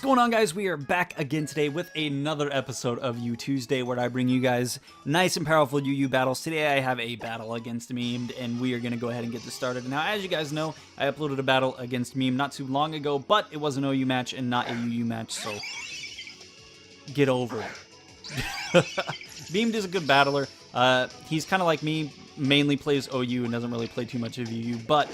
going on, guys? We are back again today with another episode of You Tuesday, where I bring you guys nice and powerful UU battles. Today I have a battle against Meme, and we are going to go ahead and get this started. Now, as you guys know, I uploaded a battle against Meme not too long ago, but it was an OU match and not a UU match, so get over it. Meme is a good battler. He's kind of like me, mainly plays OU and doesn't really play too much of UU, but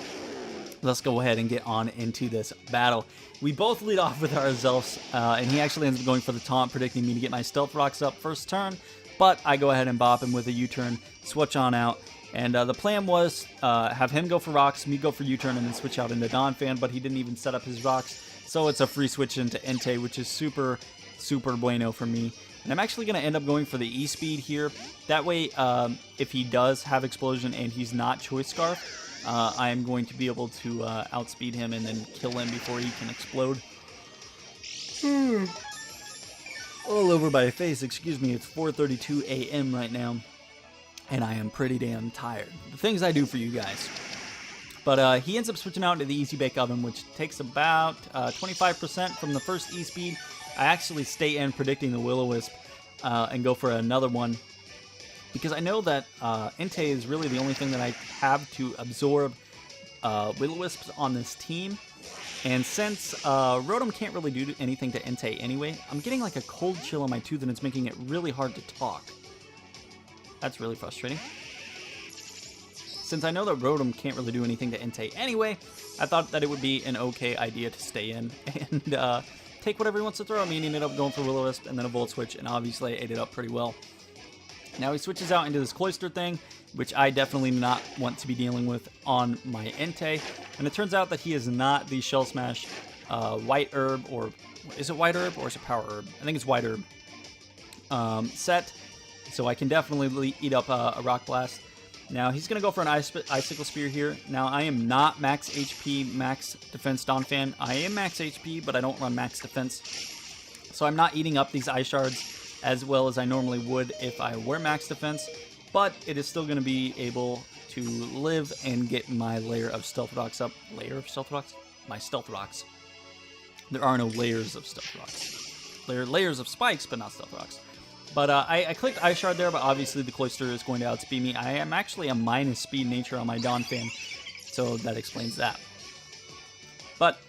let's go ahead and get on into this battle. We both lead off with our Zelfs, and he actually ends up going for the taunt, predicting me to get my Stealth Rocks up first turn, but I go ahead and bop him with a U-turn, switch on out, and the plan was have him go for Rocks, me go for U-turn, and then switch out into Donphan, but he didn't even set up his Rocks, so it's a free switch into Entei, which is super bueno for me. And I'm actually going to end up going for the E-Speed here. That way, if he does have Explosion and he's not Choice Scarf, I am going to be able to outspeed him and then kill him before he can explode. All over my face, excuse me, it's 4:32 a.m. right now, and I am pretty damn tired. The things I do for you guys. But he ends up switching out into the Easy Bake Oven, which takes about 25% from the first E-Speed. I actually stay in predicting the Will-O-Wisp and go for another one, because I know that Entei is really the only thing that I have to absorb Will-O-Wisps on this team. And since Rotom can't really do anything to Entei anyway, I'm getting like a cold chill on my tooth, and it's making it really hard to talk. That's really frustrating. Since I know that Rotom can't really do anything to Entei anyway, I thought that it would be an okay idea to stay in and take whatever he wants to throw. I mean, he ended up going for Will-O-Wisp and then a Volt Switch, and obviously I ate it up pretty well. Now he switches out into this Cloyster thing, which I definitely not want to be dealing with on my Entei. And it turns out that he is not the Shell Smash White Herb, or is it White Herb or is it Power Herb? I think it's White Herb set. So I can definitely eat up a Rock Blast. Now he's going to go for an Icicle Spear here. Now I am not max HP, max defense Donphan. I am max HP, but I don't run max defense. So I'm not eating up these Ice Shards as well as I normally would if I were max defense, but it is still going to be able to live and get my layer of Stealth Rocks up. Layer of Stealth Rocks? My Stealth Rocks. There are no layers of Stealth Rocks. There are layers of spikes, but not Stealth Rocks. But I clicked Ice Shard there, but obviously the Cloyster is going to outspeed me. I am actually a minus speed nature on my Donphan, so that explains that. But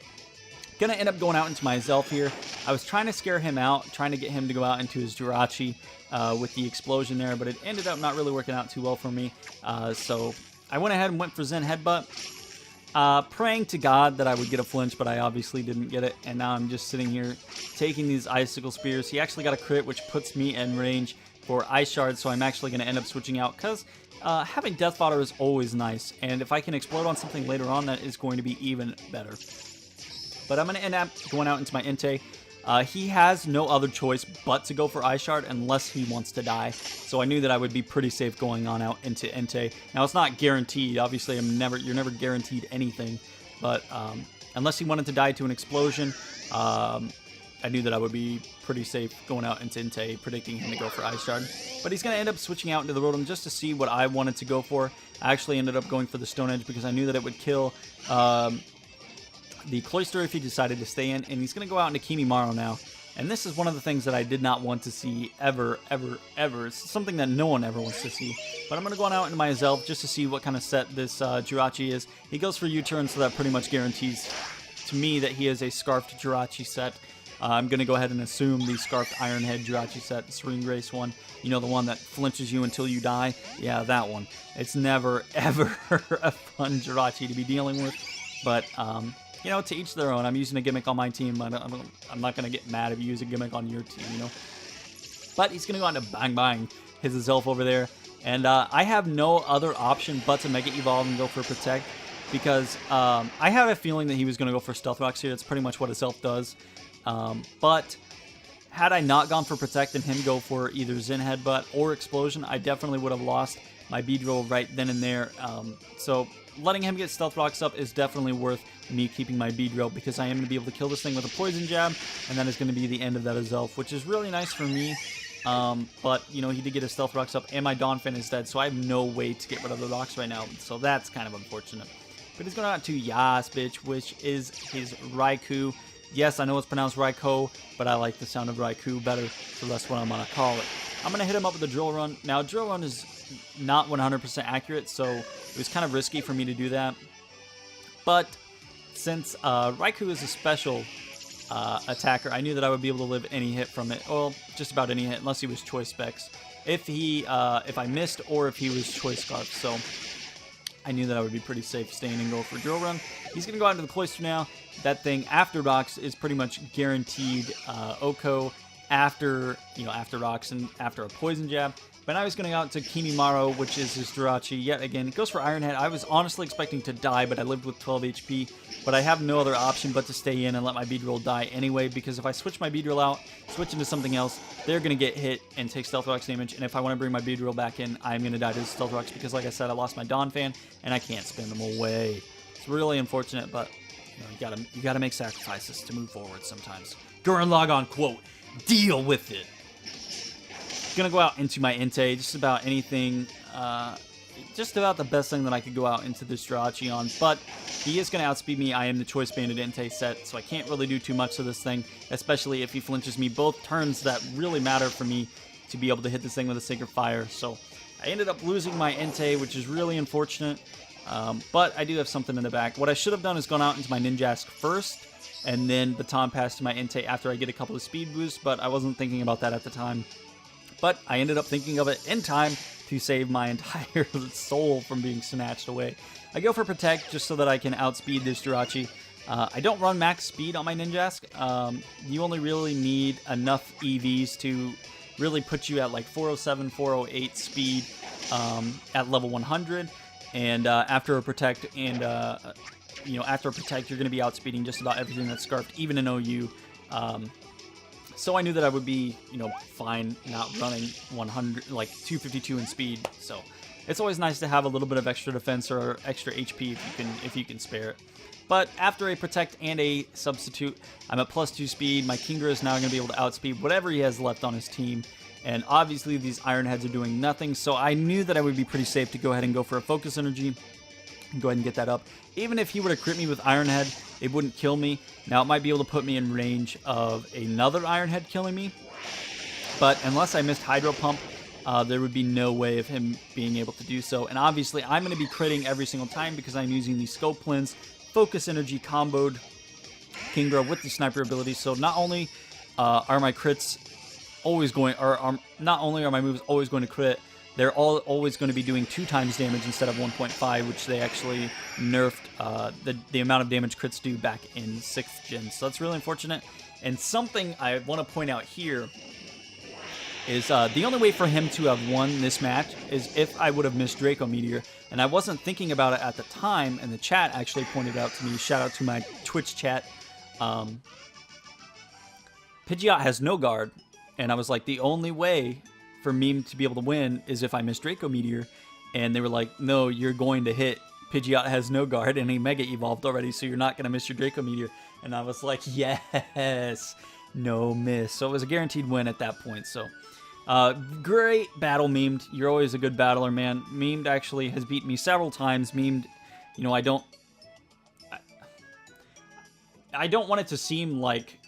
gonna end up going out into my Zelf here. I was trying to scare him out, trying to get him to go out into his Jirachi with the explosion there, but it ended up not really working out too well for me. So I went ahead and went for Zen Headbutt, praying to God that I would get a flinch, but I obviously didn't get it. And now I'm just sitting here taking these Icicle Spears. He actually got a crit, which puts me in range for Ice Shard, so I'm actually going to end up switching out, because having Death Fodder is always nice, and if I can explode on something later on, that is going to be even better. But I'm going to end up going out into my Entei. He has no other choice but to go for Ice Shard unless he wants to die. So I knew that I would be pretty safe going on out into Entei. Now, it's not guaranteed. Obviously, you're never guaranteed anything. But unless he wanted to die to an explosion, I knew that I would be pretty safe going out into Entei, predicting him to go for Ice Shard. But he's going to end up switching out into the Rotom just to see what I wanted to go for. I actually ended up going for the Stone Edge because I knew that it would kill the Cloyster if he decided to stay in, and he's going to go out into Kimimaro now. And this is one of the things that I did not want to see ever. It's something that no one ever wants to see. But I'm going to go on out into my Zelf just to see what kind of set this Jirachi is. He goes for U-turn, so that pretty much guarantees to me that he is a Scarfed Jirachi set. I'm going to go ahead and assume the Scarfed Ironhead Jirachi set, the Serene Grace one. You know, the one that flinches you until you die? Yeah, that one. It's never, ever a fun Jirachi to be dealing with. But, you know, to each their own. I'm using a gimmick on my team. I'm not going to get mad if you use a gimmick on your team, you know. But he's going to go on to Bang Bang his Zelf over there. And I have no other option but to Mega Evolve and go for Protect. Because I have a feeling that he was going to go for Stealth Rocks here. That's pretty much what a Zelf does. But had I not gone for Protect and him go for either Zen Headbutt or Explosion, I definitely would have lost my Beedrill right then and there. So letting him get Stealth Rocks up is definitely worth me keeping my Beedrill, because I am going to be able to kill this thing with a Poison Jab, and that is going to be the end of that Zelf, which is really nice for me. But, you know, he did get his Stealth Rocks up, and my Donphan is dead, so I have no way to get rid of the rocks right now, so that's kind of unfortunate. But he's going out to Yas, bitch, which is his Raikou. Yes, I know it's pronounced Raikou, but I like the sound of Raikou better, so that's what I'm going to call it. I'm going to hit him up with a Drill Run. Now, Drill Run is not 100% accurate, so it was kind of risky for me to do that. But since Raikou is a special attacker, I knew that I would be able to live any hit from it. Well, just about any hit, unless he was Choice Specs. If I missed, or if he was Choice Scarf. So I knew that I would be pretty safe staying and go for Drill Run. He's going to go out into the Cloister now. That thing after Rocks is pretty much guaranteed Oko after Rocks and after a Poison Jab. But now he's going to go out to Kimimaro, which is his Jirachi. Yet again, it goes for Iron Head. I was honestly expecting to die, but I lived with 12 HP. But I have no other option but to stay in and let my Beedrill die anyway, because if I switch my Beedrill out, switch into something else, they're going to get hit and take Stealth Rocks damage. And if I want to bring my Beedrill back in, I'm going to die to Stealth Rocks because, like I said, I lost my Donphan, and I can't spin them away. It's really unfortunate, but you gotta make sacrifices to move forward sometimes. Gurren Lagann quote, deal with it. Gonna go out into my Entei, just about anything, just about the best thing that I could go out into this Jirachi on, but he is gonna outspeed me. I am the Choice Banded Entei set, so I can't really do too much to this thing, especially if he flinches me both turns that really matter for me to be able to hit this thing with a Sacred Fire. So I ended up losing my Entei, which is really unfortunate. But I do have something in the back. What I should have done is gone out into my Ninjask first, and then Baton Pass to my Entei after I get a couple of speed boosts, but I wasn't thinking about that at the time. But I ended up thinking of it in time to save my entire soul from being snatched away. I go for Protect just so that I can outspeed this Jirachi. I don't run max speed on my Ninjask. You only really need enough EVs to really put you at like 407, 408 speed at level 100. And after a Protect, and after a Protect, you're going to be outspeeding just about everything that's Scarfed, even in OU. So I knew that I would be, fine not running 100, like 252 in speed. So it's always nice to have a little bit of extra defense or extra HP if you can spare it. But after a Protect and a Substitute, I'm at +2 speed. My Kingdra is now going to be able to outspeed whatever he has left on his team. And obviously these Iron Heads are doing nothing, so I knew that I would be pretty safe to go ahead and go for a Focus Energy and go ahead and get that up. Even if he were to crit me with Iron Head, it wouldn't kill me. Now, it might be able to put me in range of another Iron Head killing me, but unless I missed Hydro Pump, there would be no way of him being able to do so. And obviously, I'm going to be critting every single time because I'm using the Scope Cleanse, Focus Energy comboed Kingdra with the Sniper ability, so not only are my crits always going, not only are my moves always going to crit, they're always going to be doing 2 times damage instead of 1.5, which they actually nerfed the amount of damage crits do back in 6th gen. So that's really unfortunate. And something I want to point out here is the only way for him to have won this match is if I would have missed Draco Meteor. And I wasn't thinking about it at the time, and the chat actually pointed out to me, shout out to my Twitch chat, Pidgeot has no guard. And I was like, the only way for me to be able to win is if I miss Draco Meteor. And they were like, no, you're going to hit. Pidgeot has no guard, and he Mega Evolved already, so you're not going to miss your Draco Meteor. And I was like, yes, no miss. So it was a guaranteed win at that point. So great battle, Memed. You're always a good battler, man. Memed actually has beaten me several times. Memed, I don't want it to seem like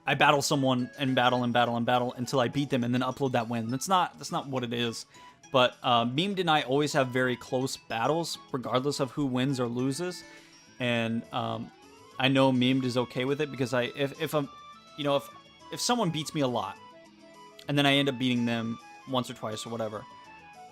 I battle someone and battle until I beat them and then upload that win. That's not what it is. But Memed and I always have very close battles, regardless of who wins or loses. And I know Memed is okay with it because if someone beats me a lot, and then I end up beating them once or twice or whatever,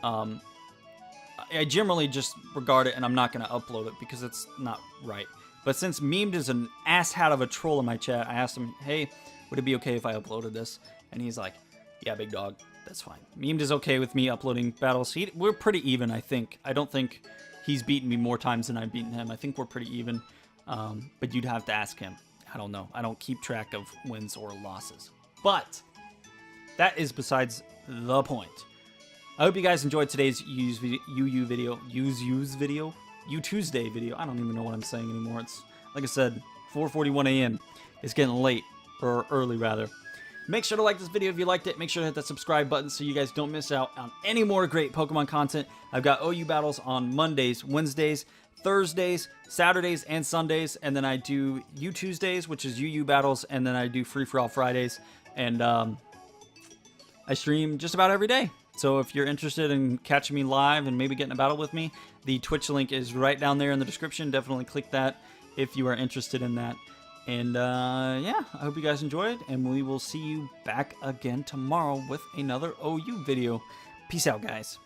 I generally just regard it and I'm not going to upload it because it's not right. But since Memed is an asshat of a troll in my chat, I asked him, hey, would it be okay if I uploaded this? And he's like, yeah, big dog, that's fine. Memed is okay with me uploading battles. We're pretty even, I think. I don't think he's beaten me more times than I've beaten him. I think we're pretty even. But you'd have to ask him. I don't know. I don't keep track of wins or losses. But that is besides the point. I hope you guys enjoyed today's UU video. You Tuesday video. I don't even know what I'm saying anymore. It's, like I said, 4:41 a.m. It's getting late, or early rather. Make sure to like this video if you liked it. Make sure to hit that subscribe button so you guys don't miss out on any more great Pokemon content. I've got OU battles on Mondays, Wednesdays, Thursdays, Saturdays, and Sundays. And then I do U Tuesdays, which is UU battles. And then I do Free For All Fridays. And I stream just about every day. So if you're interested in catching me live and maybe getting a battle with me, the Twitch link is right down there in the description. Definitely click that if you are interested in that. And yeah, I hope you guys enjoyed, and we will see you back again tomorrow with another OU video. Peace out, guys.